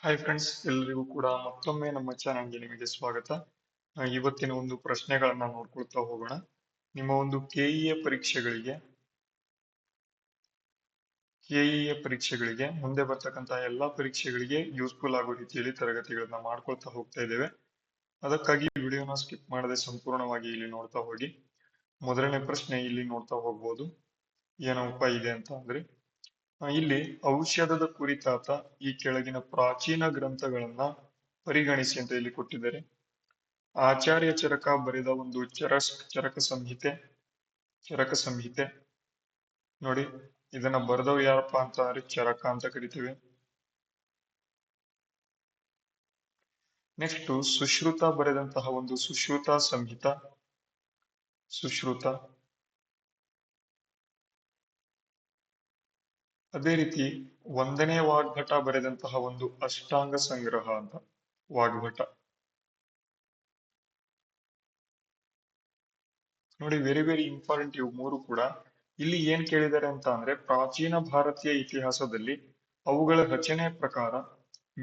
Hi friends, ಎಲ್ಲರಿಗೂ ಕೂಡ ಮತ್ತೊಮ್ಮೆ ನಮ್ಮ ಚಾನಲ್ಗೆ ನಿಮಗೆ ಸ್ವಾಗತ. ಇವತ್ತಿನ ಒಂದು ಪ್ರಶ್ನೆಗಳನ್ನ ನೋಡ್ಕೊಳ್ತಾ ಹೋಗೋಣ. ನಿಮ್ಮ ಒಂದು ಕೆಇಎ ಪರೀಕ್ಷೆಗಳಿಗೆ ಮುಂದೆ ಬರ್ತಕ್ಕಂತ ಎಲ್ಲಾ ಪರೀಕ್ಷೆಗಳಿಗೆ ಯೂಸ್ಫುಲ್ ಆಗೋ ರೀತಿಯಲ್ಲಿ ತರಗತಿಗಳನ್ನ ಮಾಡ್ಕೊಳ್ತಾ ಹೋಗ್ತಾ ಇದ್ದೇವೆ. ಅದಕ್ಕಾಗಿ ವಿಡಿಯೋನ ಸ್ಕಿಪ್ ಮಾಡದೆ ಸಂಪೂರ್ಣವಾಗಿ ಇಲ್ಲಿ ನೋಡ್ತಾ ಹೋಗಿ. ಮೊದಲನೇ ಪ್ರಶ್ನೆ ಇಲ್ಲಿ ನೋಡ್ತಾ ಹೋಗ್ಬೋದು. ಏನಪ್ಪ ಇದೆ ಅಂತ ಅಂದ್ರೆ, ಇಲ್ಲಿ ಔಷಧದ ಕುರಿತಾದ ಈ ಕೆಳಗಿನ ಪ್ರಾಚೀನ ಗ್ರಂಥಗಳನ್ನ ಪರಿಗಣಿಸಿ ಅಂತ ಇಲ್ಲಿ ಕೊಟ್ಟಿದ್ದಾರೆ. ಆಚಾರ್ಯ ಚರಕ ಬರೆದ ಒಂದು ಚರಕ ಸಂಹಿತೆ ನೋಡಿ. ಇದನ್ನ ಬರೆದವ್ ಯಾರಪ್ಪ ಅಂತ ಅಂದ್ರೆ ಚರಕ ಅಂತ ಕರಿತೀವಿ. ನೆಕ್ಸ್ಟ್ ಸುಶ್ರುತ ಬರೆದಂತಹ ಒಂದು ಸುಶ್ರುತ. ಅದೇ ರೀತಿ ಒಂದನೇ ವಾಗ್ಭಟ ಬರೆದಂತಹ ಒಂದು ಅಷ್ಟಾಂಗ ಸಂಗ್ರಹ ಅಂತ ವಾಗ್ಭಟ ನೋಡಿ. ವೆರಿ ವೆರಿ ಇಂಪಾರ್ಟೆಂಟ್ ಇವು ಮೂರು ಕೂಡ. ಇಲ್ಲಿ ಏನ್ ಕೇಳಿದ್ದಾರೆ ಅಂತ ಅಂದ್ರೆ, ಪ್ರಾಚೀನ ಭಾರತೀಯ ಇತಿಹಾಸದಲ್ಲಿ ಅವುಗಳ ರಚನೆ ಪ್ರಕಾರ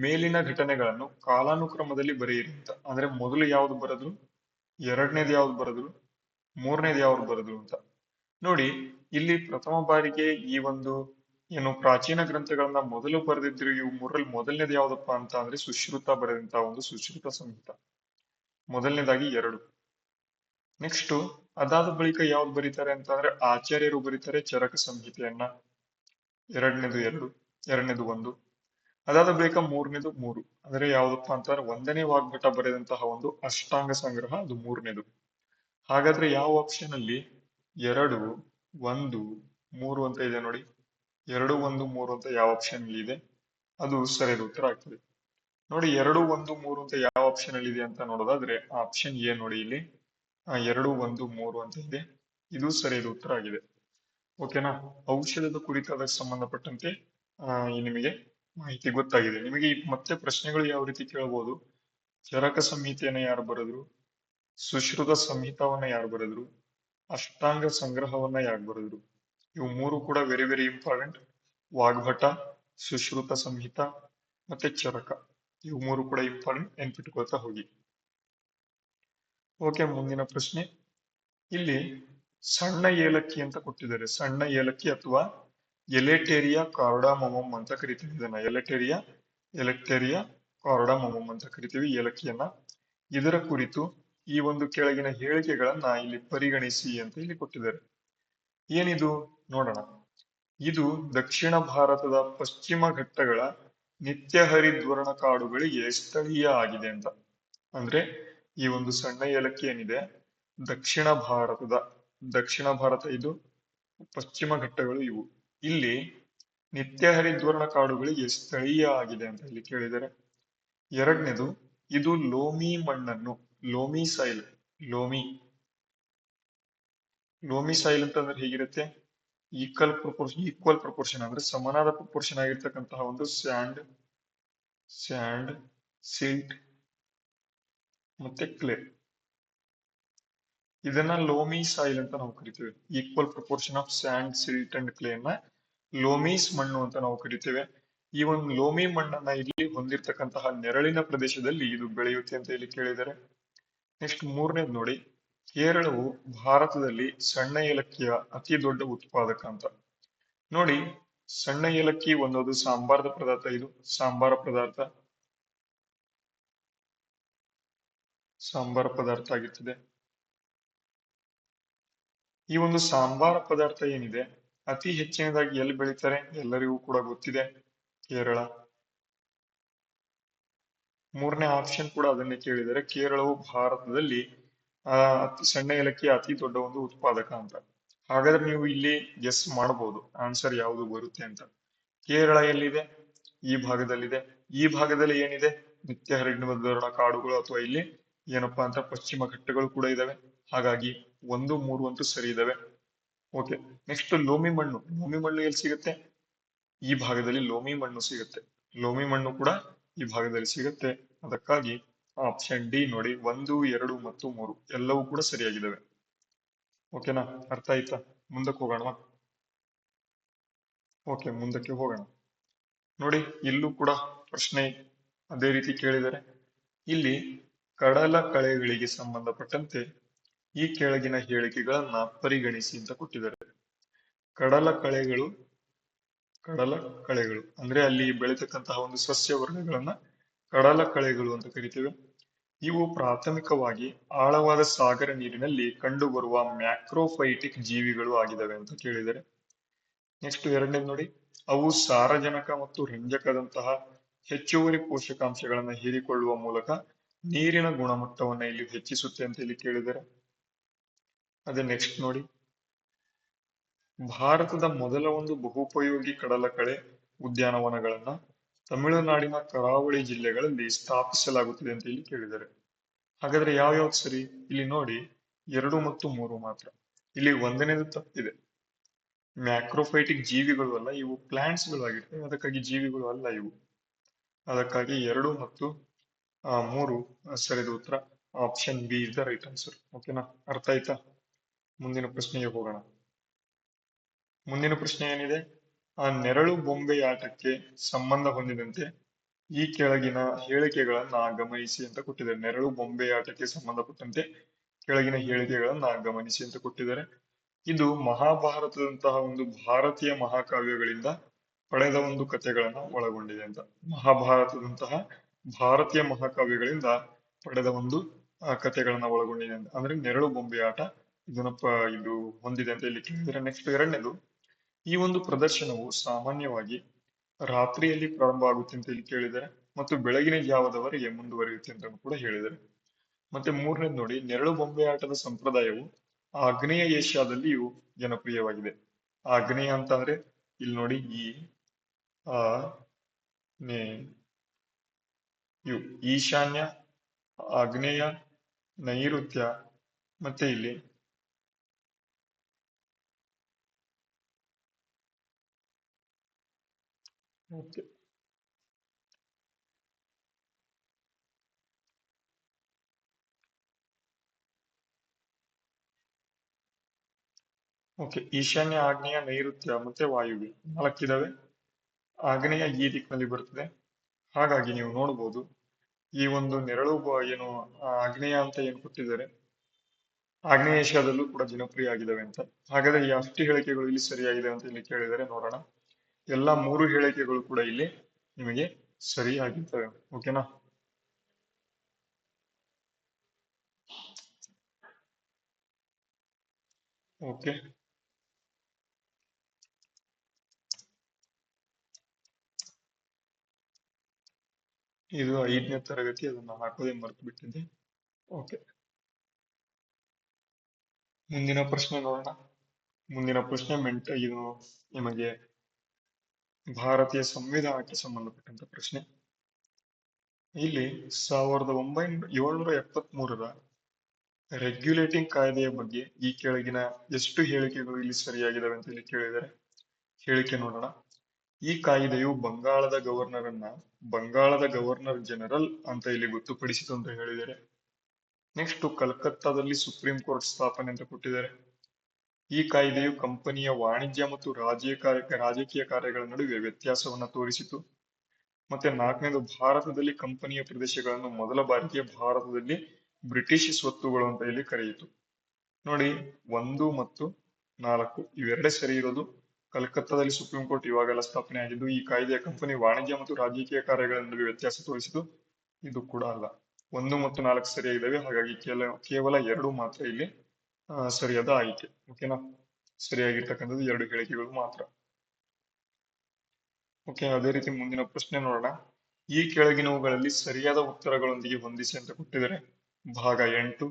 ಮೇಲಿನ ಘಟನೆಗಳನ್ನು ಕಾಲಾನುಕ್ರಮದಲ್ಲಿ ಬರೆಯಿರಿ ಅಂತ. ಅಂದ್ರೆ ಮೊದಲು ಯಾವ್ದು ಬರೆದ್ರು, ಎರಡನೇದು ಯಾವ್ದು ಬರೆದ್ರು, ಮೂರನೇದು ಯಾವ್ದು ಬರೆದ್ರು ಅಂತ ನೋಡಿ. ಇಲ್ಲಿ ಪ್ರಥಮ ಬಾರಿಗೆ ಈ ಒಂದು ಏನು ಪ್ರಾಚೀನ ಗ್ರಂಥಗಳನ್ನ ಮೊದಲು ಬರೆದಿದ್ರು ಇವು ಮೂರಲ್ಲಿ ಮೊದಲನೇದು ಯಾವ್ದಪ್ಪ ಅಂತ ಅಂದ್ರೆ ಸುಶ್ರುತ ಬರೆದಂತಹ ಒಂದು ಸುಶ್ರುತ ಸಂಹಿತ, ಮೊದಲನೇದಾಗಿ 2. ನೆಕ್ಸ್ಟ್ ಅದಾದ ಬಳಿಕ ಯಾವ್ದು ಬರೀತಾರೆ ಅಂತ ಅಂದ್ರೆ ಆಚಾರ್ಯರು ಬರೀತಾರೆ ಚರಕ ಸಂಹಿತೆಯನ್ನ, ಎರಡನೇದು 2, ಎರಡನೇದು 1. ಅದಾದ ಬಳಿಕ ಮೂರನೇದು 3. ಅಂದ್ರೆ ಯಾವ್ದಪ್ಪ ಅಂತಂದ್ರೆ ಒಂದನೇ ವಾಗ್ಭಟ ಬರೆದಂತಹ ಒಂದು ಅಷ್ಟಾಂಗ ಸಂಗ್ರಹ, ಅದು ಮೂರನೇದು. ಹಾಗಾದ್ರೆ ಯಾವ ಆಪ್ಷನ್ ಅಲ್ಲಿ 2, 1, 3 ಅಂತ ಇದೆ ನೋಡಿ. 2, 1, 3 ಅಂತ ಯಾವ ಆಪ್ಷನ್ ಅಲ್ಲಿ ಇದೆ, ಅದು ಸರಿಯಾದ ಉತ್ತರ ಆಗ್ತದೆ ನೋಡಿ. 2, 1, 3 ಅಂತ ಯಾವ ಆಪ್ಷನ್ ಅಲ್ಲಿ ಇದೆ ಅಂತ ನೋಡೋದಾದ್ರೆ ಆಪ್ಷನ್ ಎ ನೋಡಿ. ಇಲ್ಲಿ 2, 1, 3 ಅಂತ ಇದೆ, ಇದು ಸರಿಯಾದ ಉತ್ತರ ಆಗಿದೆ. ಓಕೆನಾ. ಔಷಧದ ಕುರಿತಾದ ಸಂಬಂಧಪಟ್ಟಂತೆ ನಿಮಗೆ ಮಾಹಿತಿ ಗೊತ್ತಾಗಿದೆ. ನಿಮಗೆ ಮತ್ತೆ ಪ್ರಶ್ನೆಗಳು ಯಾವ ರೀತಿ ಕೇಳಬಹುದು, ಚರಕ ಸಂಹಿತೆಯನ್ನ ಯಾರು ಬರೆದ್ರು, ಸುಶ್ರುತ ಸಂಹಿತವನ್ನ ಯಾರು ಬರೆದ್ರು, ಅಷ್ಟಾಂಗ ಸಂಗ್ರಹವನ್ನ ಯಾರು ಬರೆದ್ರು, ಇವು ಮೂರು ಕೂಡ very very important. Vagbhata, Sushruta Samhita ಮತ್ತೆ ಚರಕ, ಇವು ಮೂರು ಕೂಡ ಇಂಪಾರ್ಟೆಂಟ್, ನೆನ್ಪಿಟ್ಕೊಳ್ತಾ ಹೋಗಿ. ಓಕೆ, ಮುಂದಿನ ಪ್ರಶ್ನೆ. ಇಲ್ಲಿ ಸಣ್ಣ ಏಲಕ್ಕಿ ಅಂತ ಕೊಟ್ಟಿದ್ದಾರೆ. ಸಣ್ಣ ಏಲಕ್ಕಿ ಅಥವಾ ಎಲೆಟೇರಿಯಾ ಕಾರ್ಡಾಮಮಮ್ ಅಂತ ಕರಿತೀವಿ ಇದನ್ನ. ಎಲೆಟೇರಿಯಾ ಕಾರ್ಡಾಮಮಮ್ ಅಂತ ಕರಿತೀವಿ ಏಲಕ್ಕಿಯನ್ನ. ಇದರ ಕುರಿತು ಈ ಒಂದು ಕೆಳಗಿನ ಹೇಳಿಕೆಗಳನ್ನ ಇಲ್ಲಿ ಪರಿಗಣಿಸಿ ಅಂತ ಇಲ್ಲಿ ಕೊಟ್ಟಿದ್ದಾರೆ. ಏನಿದು ನೋಡೋಣ. ಇದು ದಕ್ಷಿಣ ಭಾರತದ ಪಶ್ಚಿಮ ಘಟ್ಟಗಳ ನಿತ್ಯ ಹರಿದ್ವರ್ಣ ಕಾಡುಗಳಿಗೆ ಸ್ಥಳೀಯ ಆಗಿದೆ ಅಂತ. ಅಂದ್ರೆ ಈ ಒಂದು ಸಣ್ಣ ಏಲಕ್ಕಿ ಏನಿದೆ, ದಕ್ಷಿಣ ಭಾರತ ಇದು, ಪಶ್ಚಿಮ ಘಟ್ಟಗಳು ಇವು. ಇಲ್ಲಿ ನಿತ್ಯ ಹರಿದ್ವರ್ಣ ಕಾಡುಗಳಿಗೆ ಸ್ಥಳೀಯ ಆಗಿದೆ ಅಂತ ಇಲ್ಲಿ ಕೇಳಿದರೆ. ಎರಡನೇದು, ಇದು ಲೋಮಿ ಮಣ್ಣನ್ನು, ಲೋಮಿ ಸಾಯಿಲ್ ಅಂತಂದ್ರೆ ಹೇಗಿರುತ್ತೆ, ಈಕ್ವಲ್ ಪ್ರಪೋರ್ಷನ್ ಅಂದ್ರೆ ಸಮನಾದ ಪ್ರಪೋರ್ಷನ್ ಆಗಿರ್ತಕ್ಕಂತಹ ಒಂದು ಸ್ಯಾಂಡ್, ಸಿಲ್ಟ್ ಮತ್ತೆ ಕ್ಲೇ, ಇದನ್ನ ಲೋಮಿ ಸಾಯಿಲ್ ಅಂತ ನಾವು ಕರಿತೇವೆ. Equal proportion of and, silt and clay ನ ಲೋಮೀಸ್ ಮಣ್ಣು ಅಂತ ನಾವು ಕರಿತೇವೆ. ಈ ಒಂದು ಲೋಮಿ ಮಣ್ಣನ್ನ ಇಲ್ಲಿ ಹೊಂದಿರತಕ್ಕಂತಹ ನೆರಳಿನ ಪ್ರದೇಶದಲ್ಲಿ ಇದು ಬೆಳೆಯುತ್ತೆ ಅಂತ ಇಲ್ಲಿ ಕೇಳಿದ್ದಾರೆ. ನೆಕ್ಸ್ಟ್ ಮೂರನೇದು ನೋಡಿ, ಕೇರಳವು ಭಾರತದಲ್ಲಿ ಸಣ್ಣ ಏಲಕ್ಕಿಯ ಅತಿ ದೊಡ್ಡ ಉತ್ಪಾದಕ ಅಂತ ನೋಡಿ. ಸಣ್ಣ ಏಲಕ್ಕಿ ಒಂದೊಂದು ಸಾಂಬಾರದ ಪದಾರ್ಥ, ಇದು ಸಾಂಬಾರ ಪದಾರ್ಥ ಆಗಿರ್ತದೆ. ಈ ಒಂದು ಸಾಂಬಾರ ಪದಾರ್ಥ ಏನಿದೆ ಅತಿ ಹೆಚ್ಚಿನದಾಗಿ ಎಲ್ಲಿ ಬೆಳೀತಾರೆ, ಎಲ್ಲರಿಗೂ ಕೂಡ ಗೊತ್ತಿದೆ, ಕೇರಳ. ಮೂರನೇ ಆಪ್ಷನ್ ಕೂಡ ಅದನ್ನೇ ಕೇಳಿದರೆ, ಕೇರಳವು ಭಾರತದಲ್ಲಿ ಸಣ್ಣ ಏಲಕ್ಕಿಯ ಅತಿ ದೊಡ್ಡ ಒಂದು ಉತ್ಪಾದಕ ಅಂತ. ಹಾಗಾದ್ರೆ ನೀವು ಇಲ್ಲಿ ಗೆಸ್ ಮಾಡಬಹುದು ಆನ್ಸರ್ ಯಾವುದು ಬರುತ್ತೆ ಅಂತ. ಕೇರಳ ಎಲ್ಲಿದೆ, ಈ ಭಾಗದಲ್ಲಿದೆ. ಈ ಭಾಗದಲ್ಲಿ ಏನಿದೆ, ನಿತ್ಯ ಹರಿದ್ವರ್ಣ ಕಾಡುಗಳು ಅಥವಾ ಇಲ್ಲಿ ಏನಪ್ಪಾ ಅಂತ ಪಶ್ಚಿಮ ಘಟ್ಟಗಳು ಕೂಡ ಇದಾವೆ. ಹಾಗಾಗಿ 1, 3 ಅಂತೂ ಸರಿ ಇದಾವೆ. ಓಕೆ, ನೆಕ್ಸ್ಟ್ ಲೋಮಿ ಮಣ್ಣು ಎಲ್ಲಿ ಸಿಗುತ್ತೆ, ಈ ಭಾಗದಲ್ಲಿ ಲೋಮಿ ಮಣ್ಣು ಸಿಗುತ್ತೆ. ಲೋಮಿ ಮಣ್ಣು ಕೂಡ ಈ ಭಾಗದಲ್ಲಿ ಸಿಗುತ್ತೆ. ಅದಕ್ಕಾಗಿ ಆಪ್ಷನ್ ಡಿ ನೋಡಿ, 1, 2 ಮತ್ತು 3 ಎಲ್ಲವೂ ಕೂಡ ಸರಿಯಾಗಿದ್ದಾವೆ. ಓಕೆನಾ, ಅರ್ಥ ಆಯ್ತಾ? ಮುಂದಕ್ಕೆ ಹೋಗೋಣ. ಓಕೆ, ಮುಂದಕ್ಕೆ ಹೋಗೋಣ ನೋಡಿ. ಇಲ್ಲೂ ಕೂಡ ಪ್ರಶ್ನೆ ಅದೇ ರೀತಿ ಕೇಳಿದರೆ ಇಲ್ಲಿ ಕಡಲ ಕಳೆಗಳಿಗೆ ಸಂಬಂಧಪಟ್ಟಂತೆ ಈ ಕೆಳಗಿನ ಹೇಳಿಕೆಗಳನ್ನ ಪರಿಗಣಿಸಿ ಅಂತ ಕೊಟ್ಟಿದ್ದಾರೆ. ಕಡಲ ಕಳೆಗಳು ಕಡಲ ಕಳೆಗಳು ಅಂದ್ರೆ ಅಲ್ಲಿ ಬೆಳೀತಕ್ಕಂತಹ ಒಂದು ಸಸ್ಯ ವರ್ಗಗಳನ್ನ ಕಡಲ ಕಳೆಗಳು ಅಂತ ಕರಿತೇವೆ. ಇವು ಪ್ರಾಥಮಿಕವಾಗಿ ಆಳವಾದ ಸಾಗರ ನೀರಿನಲ್ಲಿ ಕಂಡುಬರುವ ಮ್ಯಾಕ್ರೋಫೈಟಿಕ್ ಜೀವಿಗಳು ಆಗಿದ್ದಾವೆ ಅಂತ ಕೇಳಿದರೆ. ನೆಕ್ಸ್ಟ್ ಎರಡನೇದು ನೋಡಿ, ಅವು ಸಾರಜನಕ ಮತ್ತು ರಂಜಕದಂತಹ ಹೆಚ್ಚುವರಿ ಪೋಷಕಾಂಶಗಳನ್ನು ಹೀರಿಕೊಳ್ಳುವ ಮೂಲಕ ನೀರಿನ ಗುಣಮಟ್ಟವನ್ನ ಇಲ್ಲಿ ಹೆಚ್ಚಿಸುತ್ತೆ ಅಂತ ಇಲ್ಲಿ ಕೇಳಿದರೆ. ಅದೇ ನೆಕ್ಸ್ಟ್ ನೋಡಿ, ಭಾರತದ ಮೊದಲ ಒಂದು ಬಹುಪಯೋಗಿ ಕಡಲಕಳೆ ಉದ್ಯಾನವನಗಳನ್ನ ತಮಿಳುನಾಡಿನ ಕರಾವಳಿ ಜಿಲ್ಲೆಗಳಲ್ಲಿ ಸ್ಥಾಪಿಸಲಾಗುತ್ತಿದೆ ಅಂತ ಇಲ್ಲಿ ಕೇಳಿದ್ದಾರೆ. ಹಾಗಾದ್ರೆ ಯಾವ್ಯಾವ್ದು ಸರಿ? ಇಲ್ಲಿ ನೋಡಿ, 2 ಮತ್ತು 3 ಮಾತ್ರ. ಇಲ್ಲಿ ಒಂದನೇದು ತಪ್ಪಿದೆ. ಮ್ಯಾಕ್ರೋಫೈಟಿಕ್ ಜೀವಿಗಳು ಅಲ್ಲ, ಇವು ಪ್ಲಾಂಟ್ಸ್ ಗಳು ಆಗಿರ್ತವೆ, ಅದಕ್ಕಾಗಿ ಜೀವಿಗಳು ಅಲ್ಲ ಇವು. ಅದಕ್ಕಾಗಿ 2 ಮತ್ತು 3 ಸರಿದ ಉತ್ತರ. Option B is the right answer. ಓಕೆನಾ, ಅರ್ಥ ಆಯ್ತಾ? ಮುಂದಿನ ಪ್ರಶ್ನೆಗೆ ಹೋಗೋಣ. ಮುಂದಿನ ಪ್ರಶ್ನೆ ಏನಿದೆ, ಆ ನೆರಳು ಬೊಂಬೆಯಾಟಕ್ಕೆ ಸಂಬಂಧ ಹೊಂದಿದಂತೆ ಈ ಕೆಳಗಿನ ಹೇಳಿಕೆಗಳನ್ನ ಗಮನಿಸಿ ಅಂತ ಕೊಟ್ಟಿದ್ದಾರೆ. ನೆರಳು ಬೊಂಬೆಯಾಟಕ್ಕೆ ಸಂಬಂಧಪಟ್ಟಂತೆ ಕೆಳಗಿನ ಹೇಳಿಕೆಗಳನ್ನ ಗಮನಿಸಿ ಅಂತ ಕೊಟ್ಟಿದ್ದಾರೆ. ಇದು ಮಹಾಭಾರತದಂತಹ ಒಂದು ಭಾರತೀಯ ಮಹಾಕಾವ್ಯಗಳಿಂದ ಪಡೆದ ಒಂದು ಕಥೆಗಳನ್ನ ಒಳಗೊಂಡಿದೆ ಅಂತ. ಮಹಾಭಾರತದಂತಹ ಭಾರತೀಯ ಮಹಾಕಾವ್ಯಗಳಿಂದ ಪಡೆದ ಒಂದು ಕಥೆಗಳನ್ನ ಒಳಗೊಂಡಿದೆ ಅಂತ. ಅಂದ್ರೆ ನೆರಳು ಬೊಂಬೆಯಾಟ ಇದು ಹೊಂದಿದೆ ಅಂತ ಇಲ್ಲಿ ಕೇಳಿದರೆ. ನೆಕ್ಸ್ಟ್ ಎರಡನೇದು, ಈ ಒಂದು ಪ್ರದರ್ಶನವು ಸಾಮಾನ್ಯವಾಗಿ ರಾತ್ರಿಯಲ್ಲಿ ಪ್ರಾರಂಭ ಆಗುತ್ತೆ ಅಂತ ಇಲ್ಲಿ ಕೇಳಿದ್ದಾರೆ ಮತ್ತು ಬೆಳಗಿನ ಜಾವದವರೆಗೆ ಮುಂದುವರಿಯುತ್ತೆ ಅಂತ ಕೂಡ ಹೇಳಿದ್ದಾರೆ. ಮತ್ತೆ ಮೂರನೇದು ನೋಡಿ, ನೆರಳು ಬೊಂಬೆ ಆಟದ ಸಂಪ್ರದಾಯವು ಆಗ್ನೇಯ ಏಷ್ಯಾದಲ್ಲಿಯೂ ಜನಪ್ರಿಯವಾಗಿದೆ. ಆಗ್ನೇಯ ಅಂತಂದ್ರೆ ಇಲ್ಲಿ ನೋಡಿ, ಈ ಆ ನೇ ಯು ಈಶಾನ್ಯ, ಆಗ್ನೇಯ, ನೈಋತ್ಯ, ಮತ್ತೆ ಇಲ್ಲಿ ಓಕೆ ಓಕೆ ಈಶಾನ್ಯ, ಆಗ್ನೇಯ, ನೈಋತ್ಯ ಮತ್ತೆ ವಾಯುವ್ಯ 4 ಇದಾವೆ. ಆಗ್ನೇಯ ಈ ದಿಕ್ಕಿನಲ್ಲಿ ಬರ್ತದೆ. ಹಾಗಾಗಿ ನೀವು ನೋಡಬಹುದು ಈ ಒಂದು ನೆರಳು ಏನು ಆಗ್ನೇಯ ಅಂತ ಏನ್ ಕೊಟ್ಟಿದ್ದಾರೆ, ಆಗ್ನೇಯ ಏಷ್ಯಾದಲ್ಲೂ ಕೂಡ ಜನಪ್ರಿಯ ಆಗಿದ್ದಾವೆ ಅಂತ. ಹಾಗಾದ್ರೆ ಎಷ್ಟು ಹೇಳಿಕೆಗಳು ಇಲ್ಲಿ ಸರಿಯಾಗಿದೆ ಅಂತ ಇಲ್ಲಿ ಕೇಳಿದರೆ ನೋಡೋಣ. ಎಲ್ಲಾ 3 ಹೇಳಿಕೆಗಳು ಕೂಡ ಇಲ್ಲಿ ನಿಮಗೆ ಸರಿಯಾಗಿರ್ತವೆ. ಓಕೆನಾ? ಓಕೆ, ಇದು 5ನೇ ತರಗತಿ, ಅದನ್ನ ಹಾಕೋದೇ ಮರ್ತು ಬಿಟ್ಟಿದ್ದೆ. ಓಕೆ, ಮುಂದಿನ ಪ್ರಶ್ನೆ ನೋಡೋಣ. ಮುಂದಿನ ಪ್ರಶ್ನೆ ಇದು ನಿಮಗೆ ಭಾರತೀಯ ಸಂವಿಧಾನಕ್ಕೆ ಸಂಬಂಧಪಟ್ಟಂತ ಪ್ರಶ್ನೆ. ಇಲ್ಲಿ 1773ರ ರೆಗ್ಯುಲೇಟಿಂಗ್ ಕಾಯ್ದೆಯ ಬಗ್ಗೆ ಈ ಕೆಳಗಿನ ಎಷ್ಟು ಹೇಳಿಕೆಗಳು ಇಲ್ಲಿ ಸರಿಯಾಗಿದ್ದಾವೆ ಅಂತ ಇಲ್ಲಿ ಕೇಳಿದರೆ. ಹೇಳಿಕೆ ನೋಡೋಣ. ಈ ಕಾಯ್ದೆಯು ಬಂಗಾಳದ ಗವರ್ನರ್ ಜನರಲ್ ಅಂತ ಇಲ್ಲಿ ಗೊತ್ತುಪಡಿಸಿತು ಅಂತ ಹೇಳಿದ್ದಾರೆ. ನೆಕ್ಸ್ಟ್, ಕಲ್ಕತ್ತಾದಲ್ಲಿ ಸುಪ್ರೀಂ ಕೋರ್ಟ್ ಸ್ಥಾಪನೆ ಅಂತ ಕೊಟ್ಟಿದ್ದಾರೆ. ಈ ಕಾಯ್ದೆಯು ಕಂಪನಿಯ ವಾಣಿಜ್ಯ ಮತ್ತು ರಾಜಕೀಯ ಕಾರ್ಯಗಳ ನಡುವೆ ವ್ಯತ್ಯಾಸವನ್ನ ತೋರಿಸಿತು. ಮತ್ತೆ 4ನೇದು, ಭಾರತದಲ್ಲಿ ಕಂಪನಿಯ ಪ್ರದೇಶಗಳನ್ನು ಮೊದಲ ಬಾರಿಗೆ ಭಾರತದಲ್ಲಿ ಬ್ರಿಟಿಷ್ ಸ್ವತ್ತುಗಳು ಅಂತ ಇಲ್ಲಿ ಕರೆಯಿತು. ನೋಡಿ, 1 ಮತ್ತು 4 ಇವೆರಡೇ ಸರಿ ಇರೋದು. ಕಲ್ಕತ್ತಾದಲ್ಲಿ ಸುಪ್ರೀಂ ಕೋರ್ಟ್ ಇವಾಗೆಲ್ಲ ಸ್ಥಾಪನೆ ಆಗಿದ್ದು. ಈ ಕಾಯ್ದೆಯ ಕಂಪನಿ ವಾಣಿಜ್ಯ ಮತ್ತು ರಾಜಕೀಯ ಕಾರ್ಯಗಳ ನಡುವೆ ವ್ಯತ್ಯಾಸ ತೋರಿಸಿತು. ಇದು ಕೂಡ ಅಲ್ಲ. 1 ಮತ್ತು 4 ಸರಿಯಾಗಿದ್ದಾವೆ. ಹಾಗಾಗಿ ಕೇವಲ 2 ಮಾತ್ರ ಇಲ್ಲಿ ಸರಿಯಾದ ಆಯ್ಕೆ. ಓಕೆನಾ? ಸರಿಯಾಗಿರ್ತಕ್ಕಂಥದ್ದು 2 ಹೇಳಿಕೆಗಳು ಮಾತ್ರ. ಓಕೆ, ಅದೇ ರೀತಿ ಮುಂದಿನ ಪ್ರಶ್ನೆ ನೋಡೋಣ. ಈ ಕೆಳಗಿನವುಗಳಲ್ಲಿ ಸರಿಯಾದ ಉತ್ತರಗಳೊಂದಿಗೆ ಹೊಂದಿಸಿ ಅಂತ ಕೊಟ್ಟಿದ್ದಾರೆ. ಭಾಗ 8,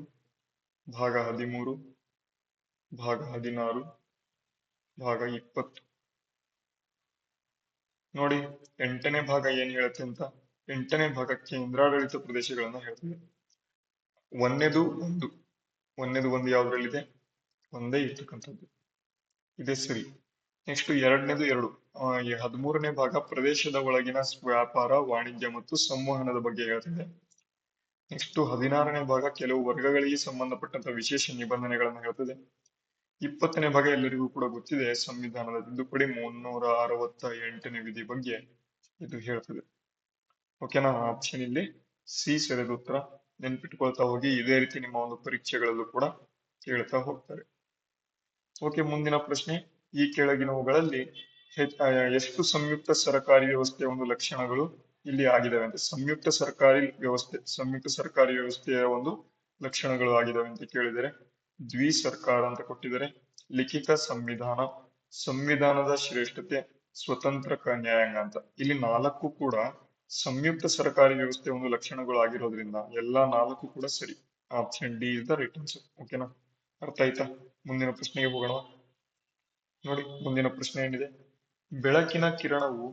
ಭಾಗ 13, ಭಾಗ 16, ಭಾಗ 20. ನೋಡಿ, 8ನೇ ಭಾಗ ಏನ್ ಹೇಳುತ್ತೆ ಅಂತ. 8ನೇ ಭಾಗ ಕೇಂದ್ರಾಡಳಿತ ಪ್ರದೇಶಗಳನ್ನ ಹೇಳ್ತದೆ. ಒಂದೇದು ಯಾವ್ದ್ರಲ್ಲಿದೆ? ಒಂದೇ ಇರ್ತಕ್ಕಂಥದ್ದು, ಇದೇ ಸರಿ. ನೆಕ್ಸ್ಟ್ ಎರಡನೇದು 2. ಈ 13ನೇ ಭಾಗ ಪ್ರದೇಶದ ಒಳಗಿನ ವ್ಯಾಪಾರ, ವಾಣಿಜ್ಯ ಮತ್ತು ಸಂವಹನದ ಬಗ್ಗೆ ಹೇಳ್ತದೆ. ನೆಕ್ಸ್ಟ್ 16ನೇ ಭಾಗ ಕೆಲವು ವರ್ಗಗಳಿಗೆ ಸಂಬಂಧಪಟ್ಟಂತ ವಿಶೇಷ ನಿಬಂಧನೆಗಳನ್ನು ಹೇಳ್ತದೆ. 20ನೇ ಭಾಗ ಎಲ್ಲರಿಗೂ ಕೂಡ ಗೊತ್ತಿದೆ, ಸಂವಿಧಾನದ ತಿದ್ದುಪಡಿ 368ನೇ ವಿಧಿ ಬಗ್ಗೆ ಇದು ಹೇಳ್ತದೆ. ಓಕೆನಾ? ಆಪ್ಷನ್ ಇಲ್ಲಿ ಸಿ ಸರಿಯಾದ ಉತ್ತರ. ನೆನ್ಪಿಟ್ಕೊಳ್ತಾ ಹೋಗಿ, ಇದೇ ರೀತಿ ನಿಮ್ಮ ಒಂದು ಪರೀಕ್ಷೆಗಳಲ್ಲೂ ಕೂಡ ಕೇಳ್ತಾ ಹೋಗ್ತಾರೆ. ಓಕೆ, ಮುಂದಿನ ಪ್ರಶ್ನೆ. ಈ ಕೆಳಗಿನವುಗಳಲ್ಲಿ ಎಷ್ಟು ಸಂಯುಕ್ತ ಸರ್ಕಾರಿ ವ್ಯವಸ್ಥೆಯ ಒಂದು ಲಕ್ಷಣಗಳು ಇಲ್ಲಿ ಆಗಿದಾವೆ ಅಂತ. ಸಂಯುಕ್ತ ಸರ್ಕಾರಿ ವ್ಯವಸ್ಥೆಯ ಒಂದು ಲಕ್ಷಣಗಳು ಆಗಿದಾವೆ ಅಂತ ಕೇಳಿದರೆ, ದ್ವಿ ಸರ್ಕಾರ ಅಂತ ಕೊಟ್ಟಿದ್ದಾರೆ, ಲಿಖಿತ ಸಂವಿಧಾನ, ಸಂವಿಧಾನದ ಶ್ರೇಷ್ಠತೆ, ಸ್ವತಂತ್ರ ನ್ಯಾಯಾಂಗ ಅಂತ. ಇಲ್ಲಿ ನಾಲ್ಕು ಕೂಡ ಸಂಯುಕ್ತ ಸರ್ಕಾರಿ ವ್ಯವಸ್ಥೆಯ ಒಂದು ಲಕ್ಷಣಗಳು ಆಗಿರೋದ್ರಿಂದ ಎಲ್ಲಾ ನಾಲ್ಕು ಕೂಡ ಸರಿ. Option D is the right answer. ಓಕೆನಾ? ಅರ್ಥ ಆಯ್ತಾ? ಮುಂದಿನ ಪ್ರಶ್ನೆಗೆ ಹೋಗೋಣ. ನೋಡಿ, ಮುಂದಿನ ಪ್ರಶ್ನೆ ಏನಿದೆ. ಬೆಳಕಿನ ಕಿರಣವು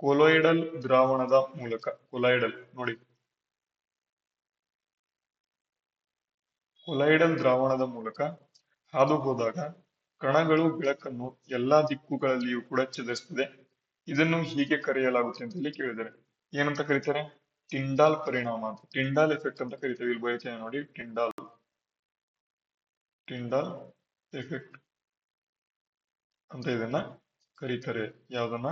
ಕೊಲೊಯ್ಡಲ್ ದ್ರಾವಣದ ಮೂಲಕ, ಕೊಲೈಡಲ್ ನೋಡಿ, ಕೊಲೈಡಲ್ ದ್ರಾವಣದ ಮೂಲಕ ಹಾದು ಹೋದಾಗ ಕಣಗಳು ಬೆಳಕನ್ನು ಎಲ್ಲಾ ದಿಕ್ಕುಗಳಲ್ಲಿಯೂ ಕೂಡ ಚದುರಿಸ್ತದೆ. ಇದನ್ನು ಹೀಗೆ ಕರೆಯಲಾಗುತ್ತೆ ಅಂತ ಹೇಳಿ ಕೇಳಿದ್ದಾರೆ. ಏನಂತ ಕರೀತಾರೆ? ಟಿಂಡಾಲ್ ಪರಿಣಾಮ ಅಂತ, ಟಿಂಡಾಲ್ ಎಫೆಕ್ಟ್ ಅಂತ ಕರಿತೇವೆ. ಇಲ್ಲಿ ಬರೀತೇನೆ ನೋಡಿ, ಟಿಂಡಾಲ್ ಎಫೆಕ್ಟ್ ಅಂತ ಇದನ್ನ ಕರೀತಾರೆ. ಯಾವ್ದನ್ನ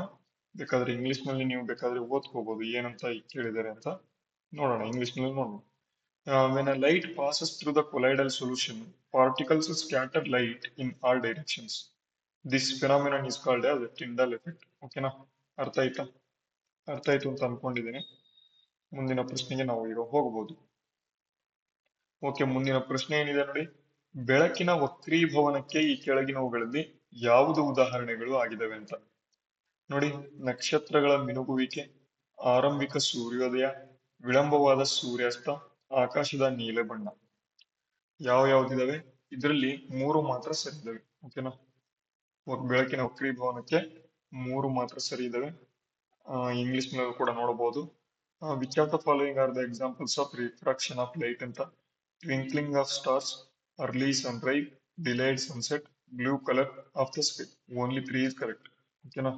ಬೇಕಾದ್ರೆ ಇಂಗ್ಲಿಷ್ ನಲ್ಲಿ ನೀವು ಬೇಕಾದ್ರೆ ಓದ್ಕೋಬಹುದು, ಏನಂತ ಕೇಳಿದ್ದಾರೆ ಅಂತ. ನೋಡೋಣ, ಇಂಗ್ಲಿಷ್ ನಲ್ಲಿ ನೋಡೋಣ. When a light passes through the colloidal solution, particles scatter light in all directions. This phenomenon is called as the Tyndall effect. ಓಕೆನಾ? ಅರ್ಥ ಆಯ್ತಾ? ಅರ್ಥ ಆಯ್ತು ಅಂತ ಅನ್ಕೊಂಡಿದ್ದೀನಿ. ಮುಂದಿನ ಪ್ರಶ್ನೆಗೆ ನಾವು ಈಗ ಹೋಗಬಹುದು. ಓಕೆ, ಮುಂದಿನ ಪ್ರಶ್ನೆ ಏನಿದೆ ನೋಡಿ. ಬೆಳಕಿನ ವಕ್ರೀಭವನಕ್ಕೆ ಈ ಕೆಳಗಿನವುಗಳಲ್ಲಿ ಯಾವುದು ಉದಾಹರಣೆಗಳು ಆಗಿದಾವೆ ಅಂತ ನೋಡಿ. ನಕ್ಷತ್ರಗಳ ಮಿನುಗುವಿಕೆ, ಆರಂಭಿಕ ಸೂರ್ಯೋದಯ, ವಿಳಂಬವಾದ ಸೂರ್ಯಾಸ್ತ, ಆಕಾಶದ ನೀಲ ಬಣ್ಣ. ಯಾವ ಯಾವ್ದಿದಾವೆ? ಇದರಲ್ಲಿ ಮೂರು ಮಾತ್ರ ಸರಿ ಇದಾವೆ. ಓಕೆನಾ? ಬೆಳಕಿನ ವಕ್ರೀಭವನಕ್ಕೆ ಮೂರು ಮಾತ್ರ ಸರಿ ಇದಾವೆ. ಇಂಗ್ಲಿಷ್ ನಲ್ಲಿ ಕೂಡ ನೋಡಬಹುದು. Which of the following are the examples of refraction of light ಅಂತ. Twinkling of stars, early sunrise, delayed sunset, blue colour of the sky. Only 3 is correct. ಓಕೆನಾ?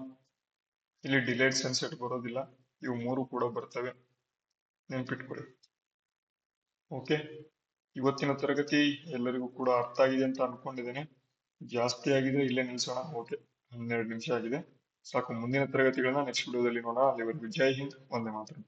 ಇಲ್ಲಿ ಡಿಲೈಡ್ ಸನ್ಸೆಟ್ ಬರೋದಿಲ್ಲ, ಇವು ಮೂರು ಕೂಡ ಬರ್ತವೆ, ನೆನ್ಪಿಟ್ಕೊಳ್ಳಿ. ಓಕೆ, ಇವತ್ತಿನ ತರಗತಿ ಎಲ್ಲರಿಗೂ ಕೂಡ ಅರ್ಥ ಆಗಿದೆ ಅಂತ ಅನ್ಕೊಂಡಿದ್ದೇನೆ. ಜಾಸ್ತಿ ಆಗಿದ್ರೆ ಇಲ್ಲೇ ನಿಲ್ಸೋಣ. ಓಕೆ, 12 ನಿಮಿಷ ಆಗಿದೆ, ಸಾಕು. ಮುಂದಿನ ತರಗತಿಗಳನ್ನ ನೆಕ್ಸ್ಟ್ ವಿಡಿಯೋದಲ್ಲಿ ನೋಡೋಣ. ಅಲ್ಲಿವರೆಗೂ ಜೈ ಹಿಂದ್, ವಂದೇ ಮಾತರಂ.